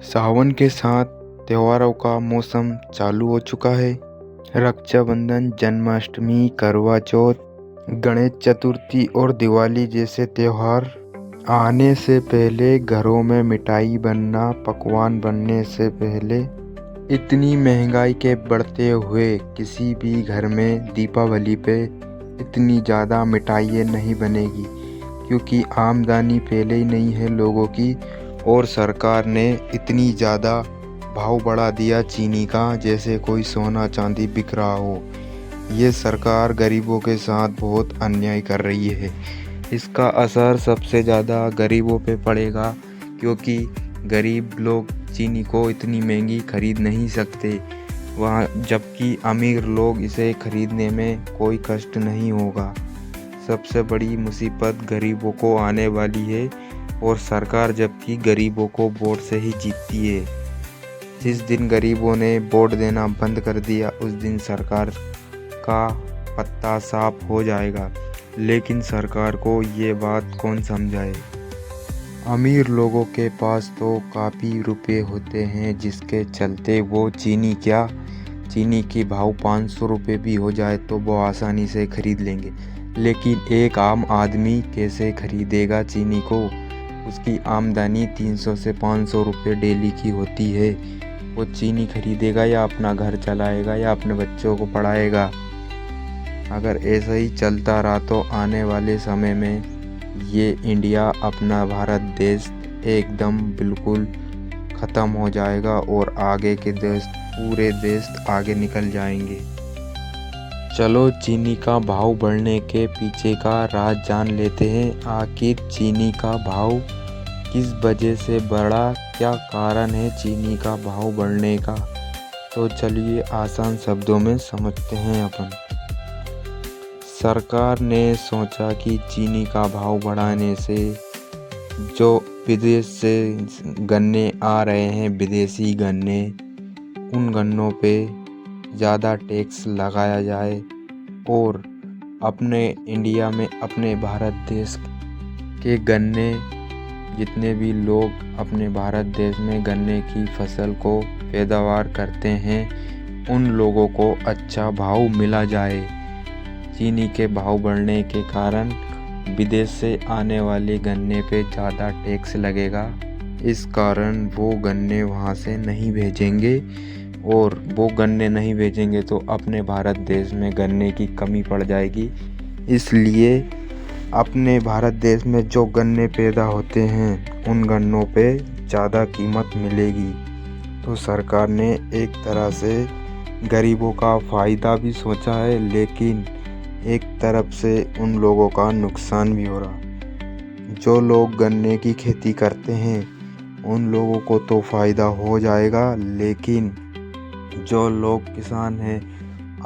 सावन के साथ त्योहारों का मौसम चालू हो चुका है। रक्षाबंधन, जन्माष्टमी, करवा चौथ, गणेश चतुर्थी और दिवाली जैसे त्योहार आने से पहले घरों में मिठाई बनना, पकवान बनने से पहले इतनी महंगाई के बढ़ते हुए किसी भी घर में दीपावली पे इतनी ज़्यादा मिठाइयाँ नहीं बनेगी, क्योंकि आमदनी पहले ही नहीं है लोगों की। और सरकार ने इतनी ज़्यादा भाव बढ़ा दिया चीनी का, जैसे कोई सोना चांदी बिक रहा हो। ये सरकार गरीबों के साथ बहुत अन्याय कर रही है। इसका असर सबसे ज़्यादा गरीबों पे पड़ेगा, क्योंकि गरीब लोग चीनी को इतनी महंगी खरीद नहीं सकते, वहाँ जबकि अमीर लोग इसे खरीदने में कोई कष्ट नहीं होगा। सबसे बड़ी मुसीबत गरीबों को आने वाली है, और सरकार जबकि गरीबों को वोट से ही जीतती है। जिस दिन गरीबों ने वोट देना बंद कर दिया, उस दिन सरकार का पत्ता साफ हो जाएगा। लेकिन सरकार को ये बात कौन समझाए। अमीर लोगों के पास तो काफ़ी रुपए होते हैं, जिसके चलते वो चीनी की भाव 500 रुपये भी हो जाए तो वो आसानी से खरीद लेंगे। लेकिन एक आम आदमी कैसे खरीदेगा चीनी को। उसकी आमदनी 300 से 500 रुपये डेली की होती है। वो चीनी खरीदेगा या अपना घर चलाएगा या अपने बच्चों को पढ़ाएगा। अगर ऐसा ही चलता रहा तो आने वाले समय में ये इंडिया, अपना भारत देश एकदम बिल्कुल ख़त्म हो जाएगा, और आगे के देश, पूरे देश आगे निकल जाएंगे। चलो चीनी का भाव बढ़ने के पीछे का राज जान लेते हैं। आखिर चीनी का भाव किस वजह से बढ़ा, क्या कारण है चीनी का भाव बढ़ने का। तो चलिए आसान शब्दों में समझते हैं अपन। सरकार ने सोचा कि चीनी का भाव बढ़ाने से जो विदेश से गन्ने आ रहे हैं, विदेशी गन्ने, उन गन्नों पे ज़्यादा टैक्स लगाया जाए, और अपने इंडिया में, अपने भारत देश के गन्ने, जितने भी लोग अपने भारत देश में गन्ने की फसल को पैदावार करते हैं, उन लोगों को अच्छा भाव मिला जाए। चीनी के भाव बढ़ने के कारण विदेश से आने वाले गन्ने पे ज़्यादा टैक्स लगेगा। इस कारण वो गन्ने वहाँ से नहीं भेजेंगे, और वो गन्ने नहीं भेजेंगे तो अपने भारत देश में गन्ने की कमी पड़ जाएगी। इसलिए अपने भारत देश में जो गन्ने पैदा होते हैं, उन गन्नों पे ज़्यादा कीमत मिलेगी। तो सरकार ने एक तरह से गरीबों का फ़ायदा भी सोचा है, लेकिन एक तरफ से उन लोगों का नुकसान भी हो रहा। जो लोग गन्ने की खेती करते हैं, उन लोगों को तो फ़ायदा हो जाएगा, लेकिन जो लोग किसान हैं,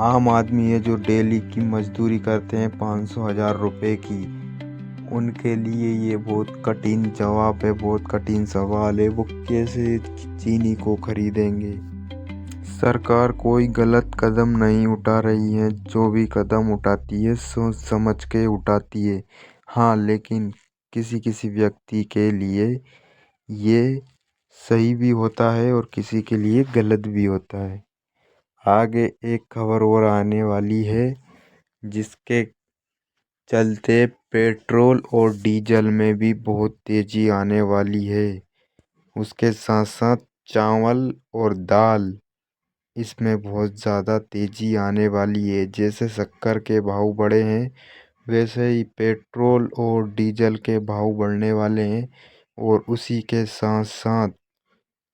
आम आदमी है, जो डेली की मजदूरी करते हैं 500-1000 रुपये की, उनके लिए ये बहुत कठिन जवाब है, बहुत कठिन सवाल है। वो कैसे चीनी को खरीदेंगे। सरकार कोई गलत कदम नहीं उठा रही है, जो भी कदम उठाती है सोच समझ के उठाती है। हाँ, लेकिन किसी किसी व्यक्ति के लिए ये सही भी होता है और किसी के लिए गलत भी होता है। आगे एक खबर और आने वाली है, जिसके चलते पेट्रोल और डीजल में भी बहुत तेज़ी आने वाली है। उसके साथ साथ चावल और दाल, इसमें बहुत ज़्यादा तेज़ी आने वाली है। जैसे शक्कर के भाव बढ़े हैं, वैसे ही पेट्रोल और डीजल के भाव बढ़ने वाले हैं, और उसी के साथ साथ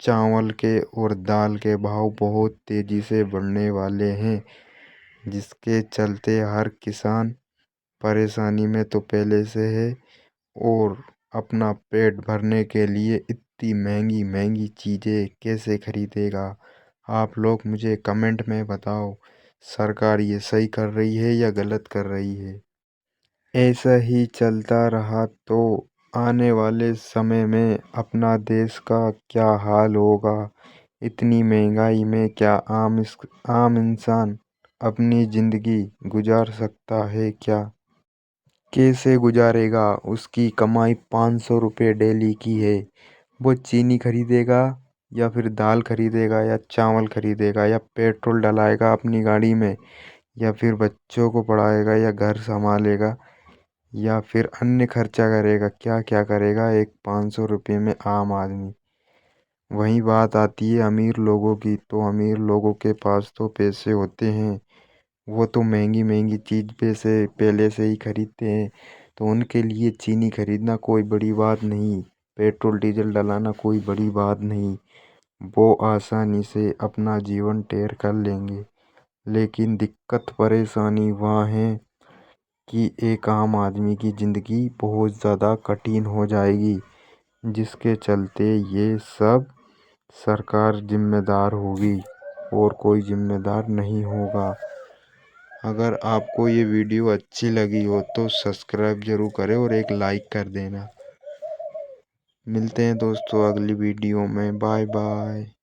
चावल के और दाल के भाव बहुत तेज़ी से बढ़ने वाले हैं, जिसके चलते हर किसान परेशानी में तो पहले से है, और अपना पेट भरने के लिए इतनी महंगी महंगी चीज़ें कैसे खरीदेगा। आप लोग मुझे कमेंट में बताओ, सरकार ये सही कर रही है या गलत कर रही है। ऐसा ही चलता रहा तो आने वाले समय में अपना देश का क्या हाल होगा। इतनी महंगाई में क्या आम इंसान अपनी ज़िंदगी गुजार सकता है क्या। कैसे गुजारेगा। उसकी कमाई 500 रुपये डेली की है। वो चीनी खरीदेगा या फिर दाल खरीदेगा या चावल खरीदेगा या पेट्रोल डलाएगा अपनी गाड़ी में या फिर बच्चों को पढ़ाएगा या घर संभालेगा या फिर अन्य खर्चा करेगा, क्या क्या करेगा एक 500 रुपये में आम आदमी। वही बात आती है अमीर लोगों की, तो अमीर लोगों के पास तो पैसे होते हैं, वो तो महंगी महंगी चीज़ पैसे पहले से ही खरीदते हैं, तो उनके लिए चीनी खरीदना कोई बड़ी बात नहीं, पेट्रोल डीजल डलाना कोई बड़ी बात नहीं, वो आसानी से अपना जीवन तैर कर लेंगे। लेकिन दिक्कत परेशानी वहाँ है कि एक आम आदमी की ज़िंदगी बहुत ज़्यादा कठिन हो जाएगी, जिसके चलते ये सब सरकार जिम्मेदार होगी और कोई जिम्मेदार नहीं होगा। अगर आपको ये वीडियो अच्छी लगी हो तो सब्सक्राइब ज़रूर करें और एक लाइक कर देना। मिलते हैं दोस्तों अगली वीडियो में, बाय बाय।